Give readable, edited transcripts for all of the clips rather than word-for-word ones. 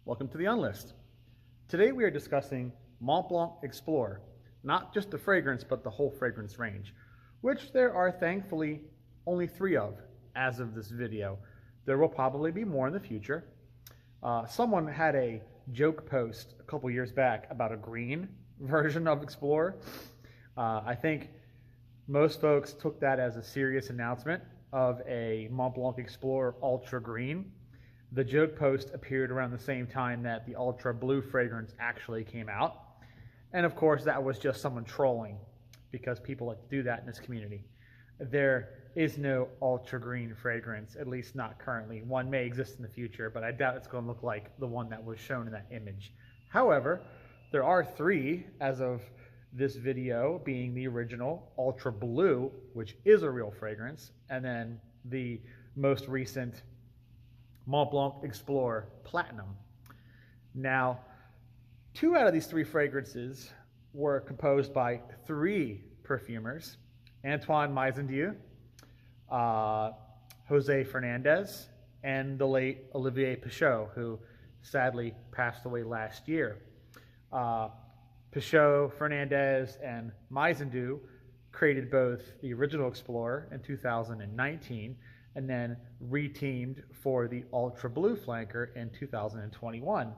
Welcome to the Unlist. Today we are discussing Montblanc Explorer, not just the fragrance but the whole fragrance range, which there are thankfully only 3 of as of this video. There will probably be more in the future. Someone had a joke post a couple years back about a green version of Explorer. I think most folks took that as a serious announcement of a Montblanc Explorer Ultra Green. The joke post appeared around the same time that the Ultra Blue fragrance actually came out. And of course, that was just someone trolling because people like to do that in this community. There is no Ultra Green fragrance, at least not currently. One may exist in the future, but I doubt it's going to look like the one that was shown in that image. However, there are 3 as of this video, being the original Ultra Blue, which is a real fragrance, and then the most recent Montblanc Explorer Platinum. Now, 2 out of these 3 fragrances were composed by 3 perfumers: Antoine Maizendieu, Jose Fernandez, and the late Olivier Pichot, who sadly passed away last year. Pichot, Fernandez, and Maizendieu created both the original Explorer in 2019 and then reteamed for the Ultra Blue flanker in 2021.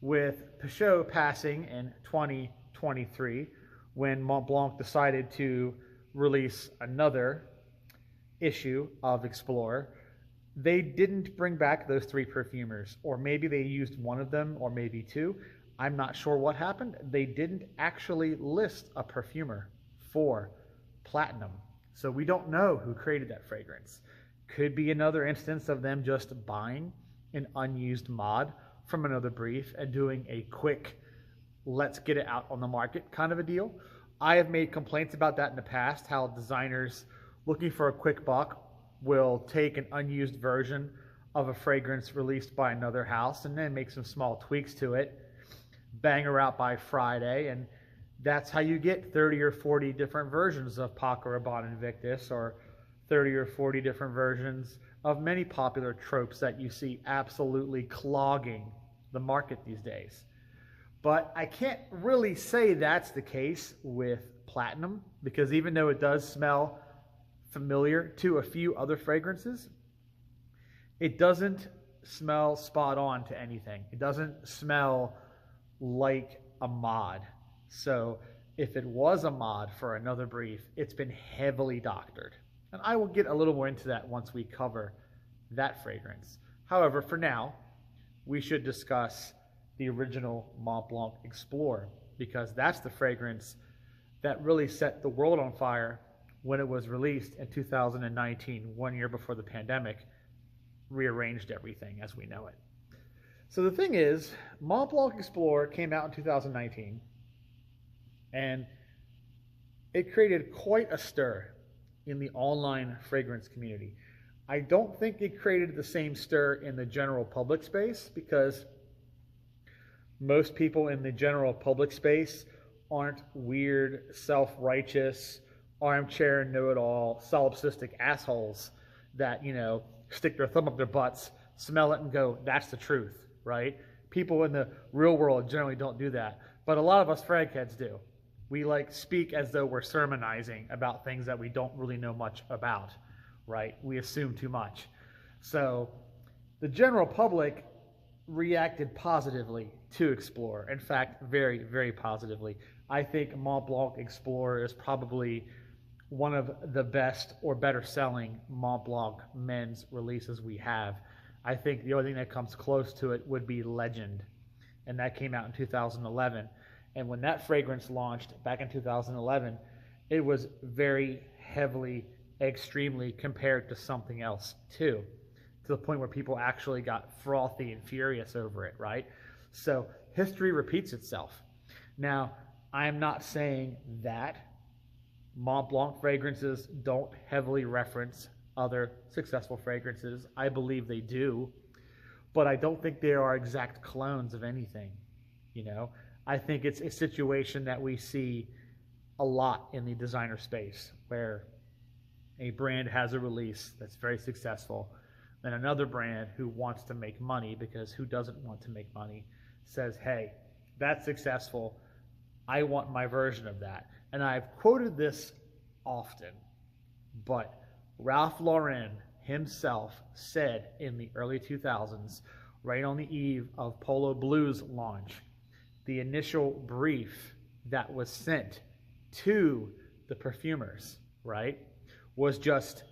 With Pichot passing in 2023, when Montblanc decided to release another issue of Explorer, they didn't bring back those 3 perfumers, or maybe they used one of them, or maybe 2. I'm not sure what happened. They didn't actually list a perfumer for Platinum. So we don't know who created that fragrance. Could be another instance of them just buying an unused mod from another brief and doing a quick, let's get it out on the market kind of a deal. I have made complaints about that in the past, how designers looking for a quick buck will take an unused version of a fragrance released by another house and then make some small tweaks to it, bang her out by Friday, and that's how you get 30 or 40 different versions of Paco Rabanne Invictus, or 30 or 40 different versions of many popular tropes that you see absolutely clogging the market these days. But I can't really say that's the case with Platinum, because even though it does smell familiar to a few other fragrances, it doesn't smell spot on to anything. It doesn't smell like a mod. So if it was a mod for another brief, it's been heavily doctored. And I will get a little more into that once we cover that fragrance. However, for now, we should discuss the original Montblanc Explorer, because that's the fragrance that really set the world on fire when it was released in 2019, 1 year before the pandemic rearranged everything as we know it. So the thing is, Montblanc Explorer came out in 2019, and it created quite a stir in the online fragrance community. I don't think it created the same stir in the general public space, because most people in the general public space aren't weird, self-righteous, armchair know-it-all, solipsistic assholes that, stick their thumb up their butts, smell it, and go, that's the truth, right? People in the real world generally don't do that. But a lot of us fragheads do. We speak as though we're sermonizing about things that we don't really know much about, right? We assume too much. So the general public reacted positively to Explorer. In fact, very, very positively. I think Montblanc Explorer is probably one of the best or better selling Montblanc men's releases we have. I think the only thing that comes close to it would be Legend, and that came out in 2011. And when that fragrance launched back in 2011, it was very heavily, extremely compared to something else too, to the point where people actually got frothy and furious over it, right? So history repeats itself. Now, I'm not saying that Montblanc fragrances don't heavily reference other successful fragrances. I believe they do, but I don't think they are exact clones of anything, I think it's a situation that we see a lot in the designer space, where a brand has a release that's very successful, Then another brand who wants to make money, because who doesn't want to make money, says, hey, that's successful. I want my version of that. And I've quoted this often, but Ralph Lauren himself said in the early 2000s, right on the eve of Polo Blue's launch, the initial brief that was sent to the perfumers, right, was just,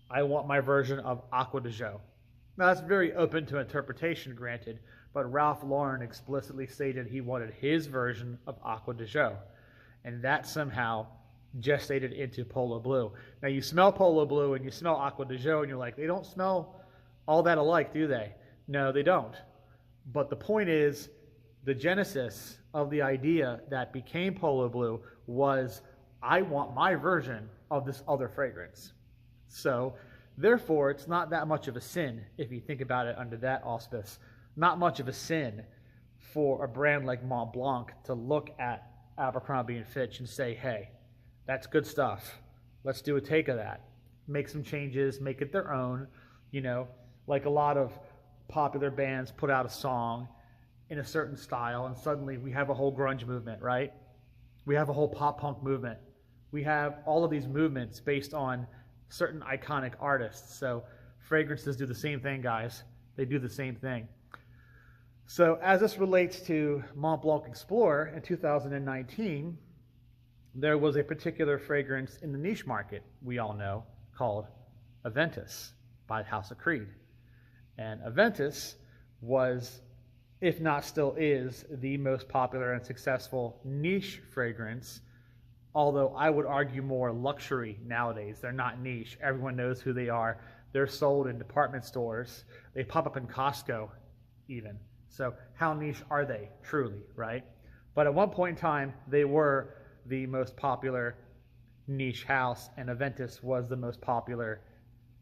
I want my version of Acqua di Gio. Now, that's very open to interpretation, granted, but Ralph Lauren explicitly stated he wanted his version of Acqua di Gio, and that somehow gestated into Polo Blue. Now, you smell Polo Blue and you smell Acqua di Gio, and you're like, they don't smell all that alike, do they? No, they don't. But the point is, the genesis of the idea that became Polo Blue was, I want my version of this other fragrance. So, therefore, it's not that much of a sin, if you think about it under that auspice, not much of a sin for a brand like Montblanc to look at Abercrombie & Fitch and say, hey, that's good stuff. Let's do a take of that. Make some changes, make it their own. You know, like a lot of popular bands put out a song in a certain style, and suddenly we have a whole grunge movement, right? We have a whole pop punk movement. We have all of these movements based on certain iconic artists. So fragrances do the same thing, guys. They do the same thing. So as this relates to Montblanc Explorer in 2019, there was a particular fragrance in the niche market we all know called Aventus by House of Creed. And Aventus was, if not still is, the most popular and successful niche fragrance, although I would argue more luxury nowadays. They're not niche. Everyone knows who they are. They're sold in department stores. They pop up in Costco even. So how niche are they truly, right? But at one point in time, they were the most popular niche house, and Aventus was the most popular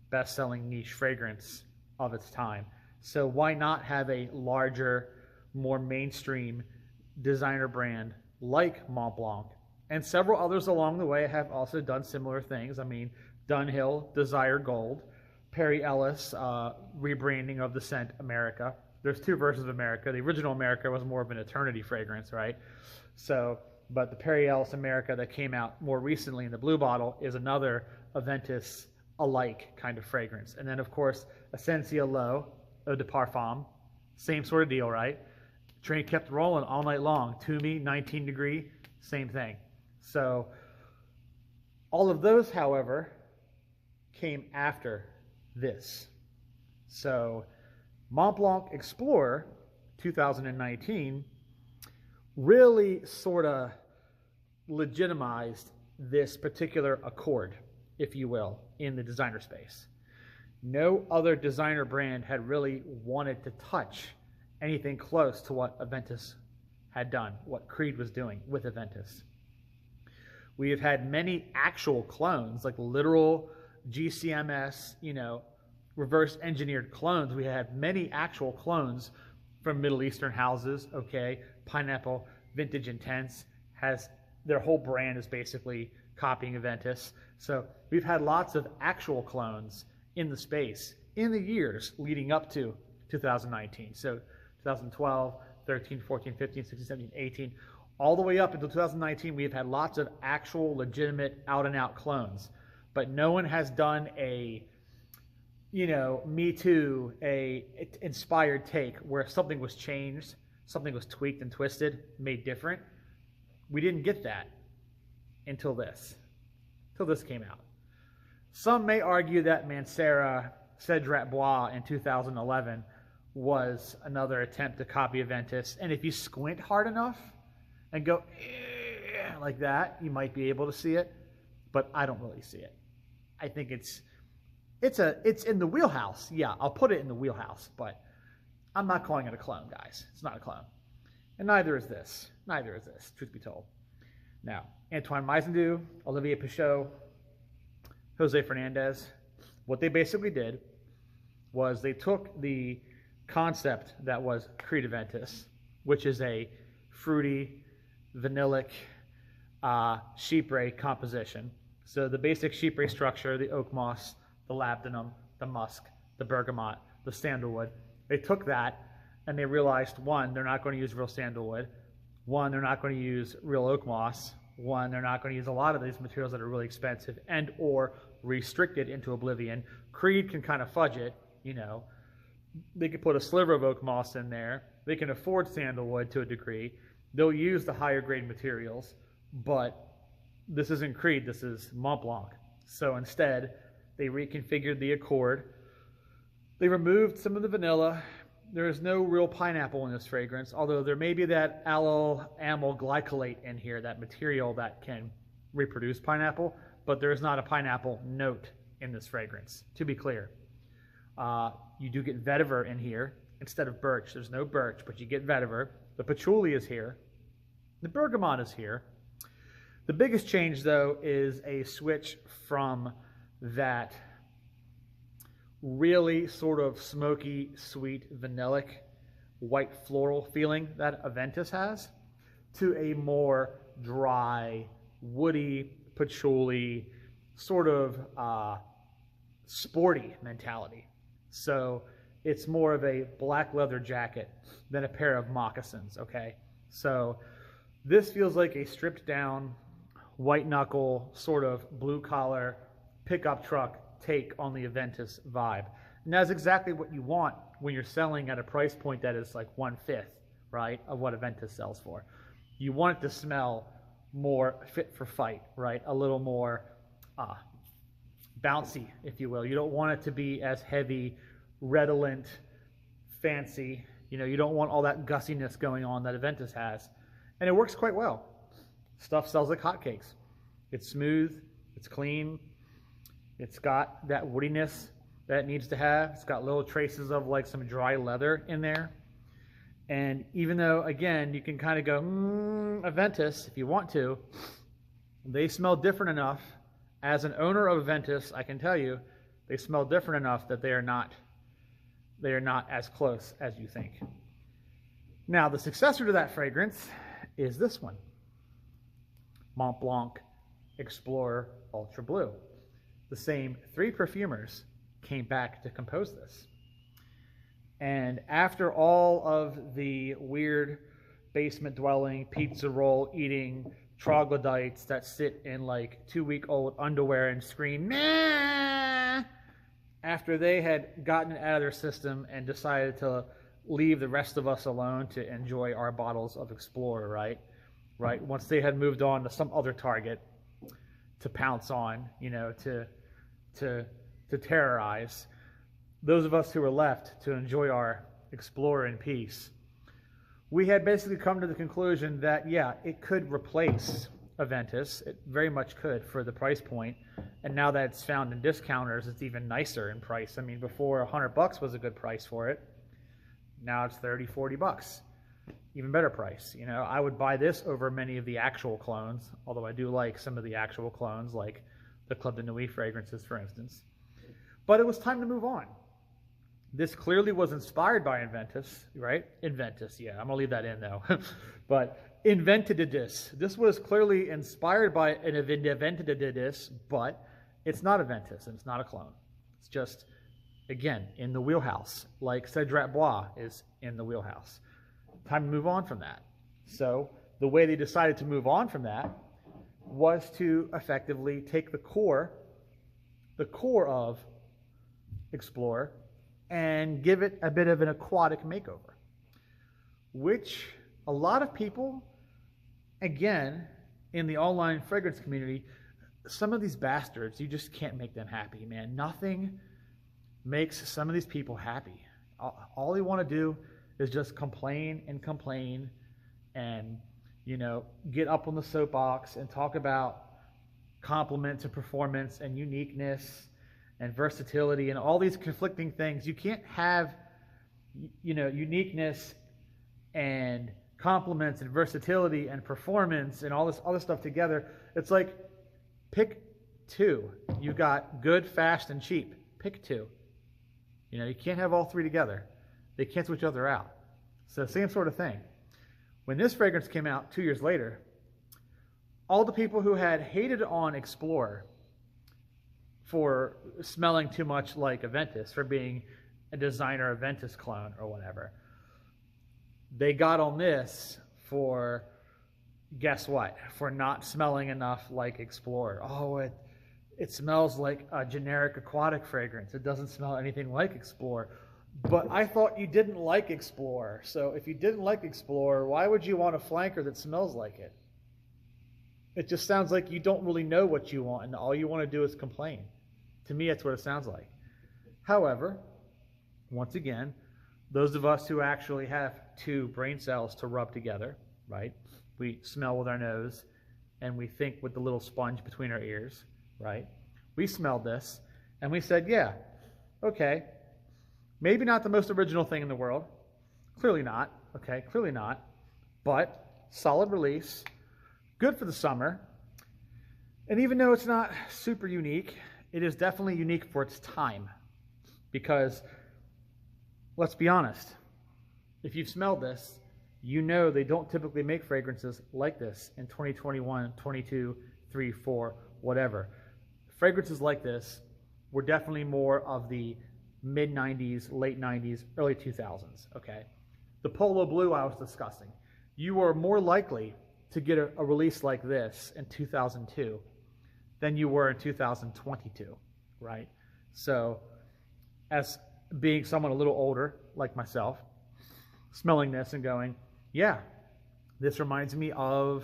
best-selling niche fragrance of its time. So why not have a larger, more mainstream designer brand like Montblanc? And several others along the way have also done similar things. I mean, Dunhill, Desire Gold, Perry Ellis, rebranding of the scent America. There's two versions of America. The original America was more of an eternity fragrance, right? So, but the Perry Ellis America that came out more recently in the blue bottle is another Aventus-alike kind of fragrance. And then, of course, Essentia L'Eau, Eau de Parfum, same sort of deal, right? Train kept rolling all night long. Toomey, 19 degree, same thing. So all of those, however, came after this. So Montblanc Explorer 2019 really sort of legitimized this particular accord, if you will, in the designer space. No other designer brand had really wanted to touch anything close to what Aventus had done, what Creed was doing with Aventus. We have had many actual clones, like literal GCMS, reverse engineered clones. We had many actual clones from Middle Eastern houses, okay? Pineapple Vintage Intense has, their whole brand is basically copying Aventus. So we've had lots of actual clones in the space in the years leading up to 2019. So 2012, 13, 14, 15, 16, 17, 18, all the way up until 2019, we've had lots of actual, legitimate, out-and-out clones. But no one has done a, Me Too, a inspired take where something was changed, something was tweaked and twisted, made different. We didn't get that until this came out. Some may argue that Mancera Cedrat Bois in 2011 was another attempt to copy Aventus. And if you squint hard enough and go like that, you might be able to see it, but I don't really see it. I think it's in the wheelhouse. Yeah, I'll put it in the wheelhouse, but I'm not calling it a clone, guys. It's not a clone. And neither is this, truth be told. Now, Antoine Meisendu, Olivier Pichot, Jose Fernandez, what they basically did was they took the concept that was Creed Aventus, which is a fruity, vanillic, chypre composition. So the basic chypre structure, the oak moss, the labdanum, the musk, the bergamot, the sandalwood. They took that and they realized, one, they're not going to use real sandalwood. One, they're not going to use real oak moss. One, they're not going to use a lot of these materials that are really expensive and or restricted into oblivion. Creed can kind of fudge it, you know. They could put a sliver of oak moss in there. They can afford sandalwood to a degree. They'll use the higher grade materials, but this isn't Creed, this is Montblanc. So instead, they reconfigured the accord. They removed some of the vanilla. There is no real pineapple in this fragrance, although there may be that allyl amyl glycolate in here, that material that can reproduce pineapple, but there is not a pineapple note in this fragrance, to be clear. You do get vetiver in here instead of birch. There's no birch, but you get vetiver. The patchouli is here. The bergamot is here. The biggest change, though, is a switch from that really sort of smoky, sweet, vanillic, white floral feeling that Aventus has to a more dry, woody, patchouli, sort of sporty mentality. So it's more of a black leather jacket than a pair of moccasins, okay? So this feels like a stripped down, white knuckle, sort of blue collar, pickup truck take on the Aventus vibe. And that's exactly what you want when you're selling at a price point that is like 1/5, right, of what Aventus sells for. You want it to smell more fit for fight, right? A little more bouncy, if you will. You don't want it to be as heavy, redolent, fancy. You know, you don't want all that gussiness going on that Aventus has. And it works quite well. Stuff sells like hotcakes. It's smooth, it's clean, it's got that woodiness that it needs to have. It's got little traces of like some dry leather in there. And even though, again, you can kind of go, Aventus, if you want to, they smell different enough. As an owner of Aventus, I can tell you, they smell different enough that they are not as close as you think. Now, the successor to that fragrance is this one, Montblanc Explorer Ultra Blue. The same 3 perfumers came back to compose this. And after all of the weird basement dwelling, pizza roll eating troglodytes that sit in like 2-week-old underwear and scream, "Nah!" After they had gotten it out of their system and decided to leave the rest of us alone to enjoy our bottles of Explorer, right? Once they had moved on to some other target to pounce on, you know, to terrorize, those of us who were left to enjoy our Explorer in peace, we had basically come to the conclusion that, yeah, it could replace Aventus. It very much could for the price point. And now that it's found in discounters, it's even nicer in price. I mean, before $100 was a good price for it. Now it's 30, 40 bucks. Even better price. You know, I would buy this over many of the actual clones, although I do like some of the actual clones, like the Club de Nuit fragrances, for instance. But it was time to move on. This clearly was inspired by Aventus, right? Aventus, yeah, I'm going to leave that in, though. But invented this. This was clearly inspired by an invented this, but it's not Aventus, and it's not a clone. It's just, again, in the wheelhouse, like Cedrat Bois is in the wheelhouse. Time to move on from that. So the way they decided to move on from that was to effectively take the core of Explorer, and give it a bit of an aquatic makeover, which a lot of people, again, in the online fragrance community, some of these bastards, you just can't make them happy, man. Nothing makes some of these people happy. All they want to do is just complain and, you know, get up on the soapbox and talk about compliments and performance and uniqueness and versatility and all these conflicting things. You can't have, you know, uniqueness and compliments and versatility and performance and all this other stuff together. It's like, pick 2. You got good, fast, and cheap. Pick 2. You know, you can't have all 3 together. They cancel each other out. So same sort of thing. When this fragrance came out 2 years later, all the people who had hated on Explorer for smelling too much like Aventus, for being a designer Aventus clone or whatever. They got on this for, guess what? For not smelling enough like Explorer. Oh, it smells like a generic aquatic fragrance. It doesn't smell anything like Explorer. But I thought you didn't like Explorer. So if you didn't like Explorer, why would you want a flanker that smells like it? It just sounds like you don't really know what you want, and all you want to do is complain. To me, that's what it sounds like. However, once again, those of us who actually have two brain cells to rub together, right? We smell with our nose, and we think with the little sponge between our ears, right? We smelled this, and we said, yeah, okay, maybe not the most original thing in the world. Clearly not, okay, clearly not. But solid release, good for the summer. And even though it's not super unique, it is definitely unique for its time. Because, let's be honest, if you've smelled this, you know they don't typically make fragrances like this in 2021, 22, 3, 4, whatever. Fragrances like this were definitely more of the mid-90s, late 90s, early 2000s, okay? The Polo Blue I was discussing. You were more likely to get a release like this in 2002 than you were in 2022, right? So, as being someone a little older, like myself, smelling this and going, yeah, this reminds me of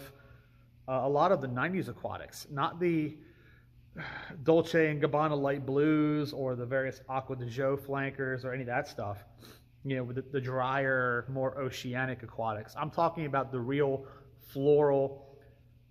a lot of the 90s aquatics, not the Dolce & Gabbana light blues or the various Aqua de Jo flankers or any of that stuff, you know, with the drier, more oceanic aquatics. I'm talking about the real floral,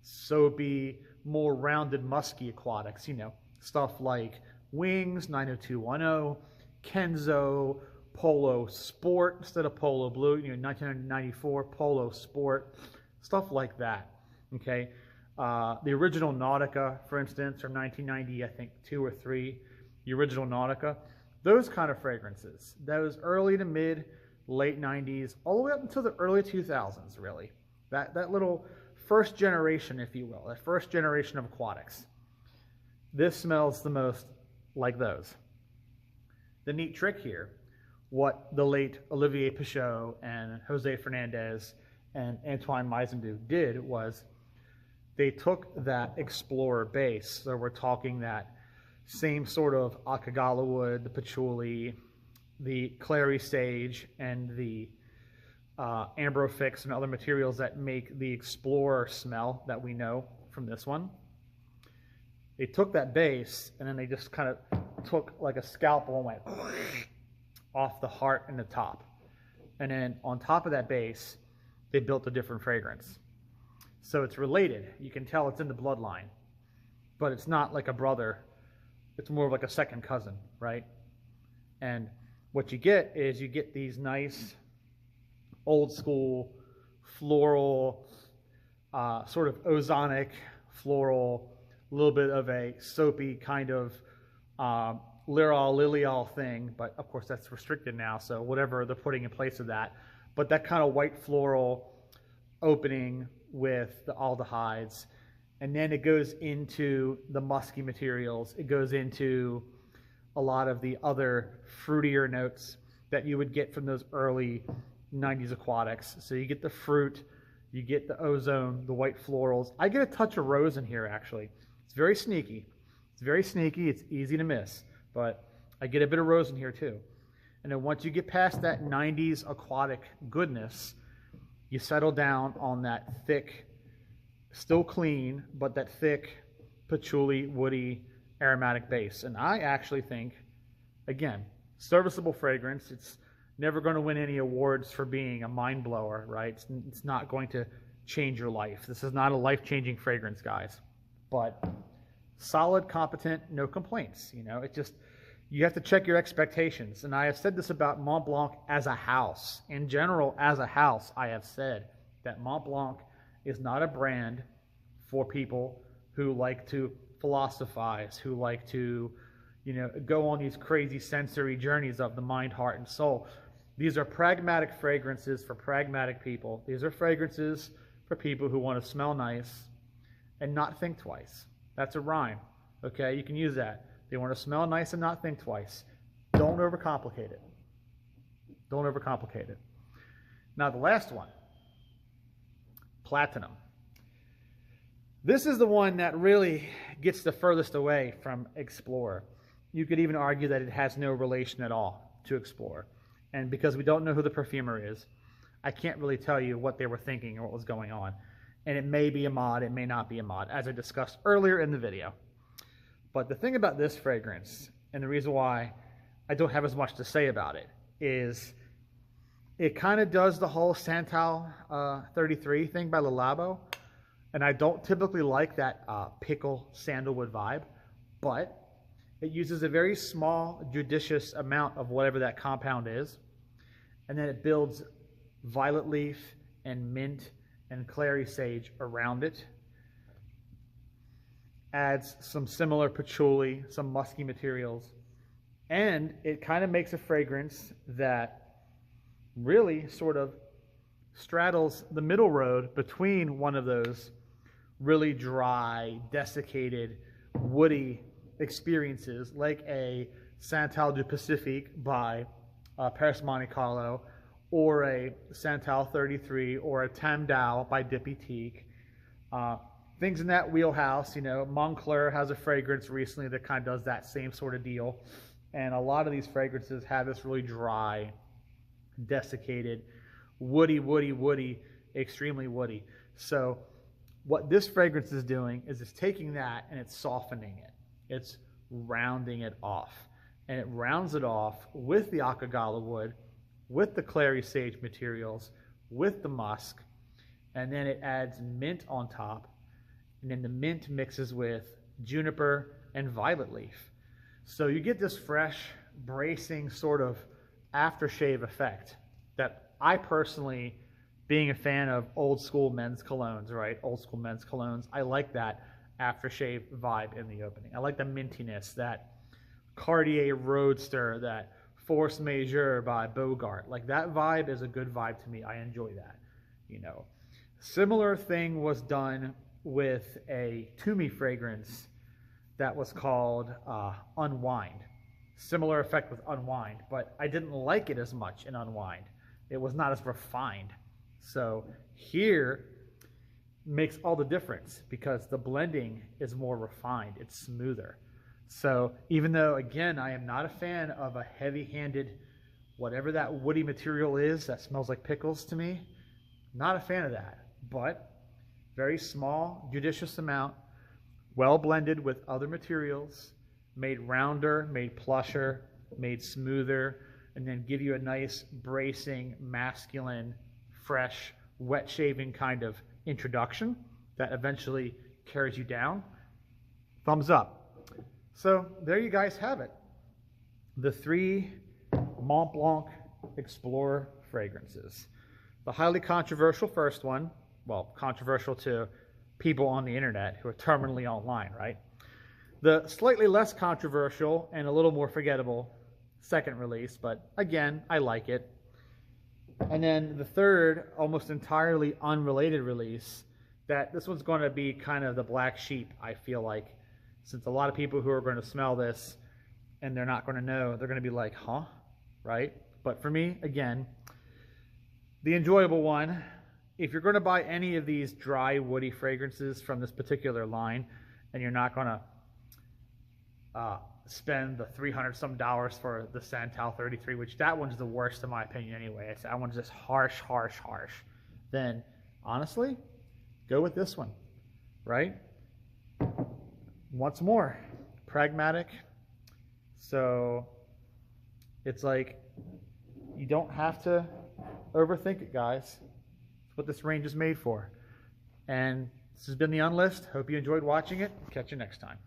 soapy, more rounded, musky aquatics, you know, stuff like Wings, 90210, Kenzo, Polo Sport instead of Polo Blue, you know, 1994 Polo Sport, stuff like that, okay? The original Nautica, for instance, from 1990, I think 2 or 3, the original Nautica, those kind of fragrances, those early to mid, late 90s, all the way up until the early 2000s, really. That little first generation, if you will, that first generation of aquatics. This smells the most like those. The neat trick here, what the late Olivier Pichot and Jose Fernandez and Antoine Meisendu did was they took that Explorer base, so we're talking that same sort of Akagala wood, the patchouli, the clary sage, and the ambrofix and other materials that make the Explorer smell that we know from this one. They took that base and then they just kind of took like a scalpel and went off the heart and the top. And then on top of that base, they built a different fragrance. So it's related. You can tell it's in the bloodline, but it's not like a brother. It's more of like a second cousin, right? And what you get is you get these nice old school floral, sort of ozonic floral, a little bit of a soapy kind of lilial thing, but of course that's restricted now, so whatever they're putting in place of that. But that kind of white floral opening with the aldehydes, and then it goes into the musky materials. It goes into a lot of the other fruitier notes that you would get from those early 90s aquatics. So you get the fruit, you get the ozone, the white florals. I get a touch of rose in here, actually. It's very sneaky. It's very sneaky. It's easy to miss, but I get a bit of rose in here too. And then once you get past that 90s aquatic goodness, you settle down on that thick, still clean, but that thick patchouli, woody, aromatic base. And I actually think, again, serviceable fragrance. It's never going to win any awards for being a mind blower, right? It's not going to change your life. This is not a life-changing fragrance, guys. But solid, competent, no complaints. You know, it just, you have to check your expectations. And I have said this about Montblanc as a house. In general, as a house, I have said that Montblanc is not a brand for people who like to philosophize, who like to, you know, go on these crazy sensory journeys of the mind, heart, and soul. These are pragmatic fragrances for pragmatic people. These are fragrances for people who want to smell nice and not think twice. That's a rhyme, okay? You can use that. They want to smell nice and not think twice. Don't overcomplicate it. Don't overcomplicate it. Now the last one, Platinum. This is the one that really gets the furthest away from Explorer. You could even argue that it has no relation at all to Explorer. And because we don't know who the perfumer is, I can't really tell you what they were thinking or what was going on. And it may be a mod, it may not be a mod, as I discussed earlier in the video. But the thing about this fragrance, and the reason why I don't have as much to say about it, is it kind of does the whole Santal 33 thing by Le Labo. And I don't typically like that pickle sandalwood vibe, but it uses a very small, judicious amount of whatever that compound is. And then it builds violet leaf and mint and clary sage around it. Adds some similar patchouli, some musky materials. And it kind of makes a fragrance that really sort of straddles the middle road between one of those really dry, desiccated, woody experiences like a Santal du Pacifique by Paris Monte Carlo, or a Santal 33, or a Tam Dao by Diptyque. Things in that wheelhouse. You know, Montclair has a fragrance recently that kind of does that same sort of deal. And a lot of these fragrances have this really dry, desiccated, woody, extremely woody. So what this fragrance is doing is it's taking that and it's softening it. It's rounding it off. And it rounds it off with the Akagala wood, with the clary sage materials, with the musk, and then it adds mint on top. And then the mint mixes with juniper and violet leaf. So you get this fresh, bracing sort of aftershave effect that I personally, being a fan of old school men's colognes, right? Old school men's colognes, I like that aftershave vibe in the opening. I like the mintiness, that Cartier Roadster, that Force Majeure by Bogart. Like, that vibe is a good vibe to me. I enjoy that, you know. Similar thing was done with a Toomey fragrance that was called Unwind. Similar effect with Unwind, but I didn't like it as much in Unwind. It was not as refined. So here makes all the difference because the blending is more refined. It's smoother. So even though, again, I am not a fan of a heavy-handed, whatever that woody material is that smells like pickles to me, not a fan of that. But very small, judicious amount, well blended with other materials, made rounder, made plusher, made smoother, and then give you a nice bracing, masculine, fresh, wet shaving kind of introduction that eventually carries you down. Thumbs up. So there you guys have it. The 3 Montblanc Explorer fragrances. The highly controversial first one, well, controversial to people on the internet who are terminally online, right? The slightly less controversial and a little more forgettable second release, but again, I like it. And then the third, almost entirely unrelated release, that this one's going to be kind of the black sheep, I feel like, since a lot of people who are going to smell this and they're not going to know, they're going to be like, huh? Right? But for me, again, the enjoyable one, if you're going to buy any of these dry, woody fragrances from this particular line, and you're not going to spend the $300-some for the Santal 33, which that one's the worst in my opinion anyway. That one's just harsh. Then, honestly, go with this one, right? Once more, pragmatic. So it's like, you don't have to overthink it, guys. It's what this range is made for. And this has been the Unlist. Hope you enjoyed watching it. Catch you next time.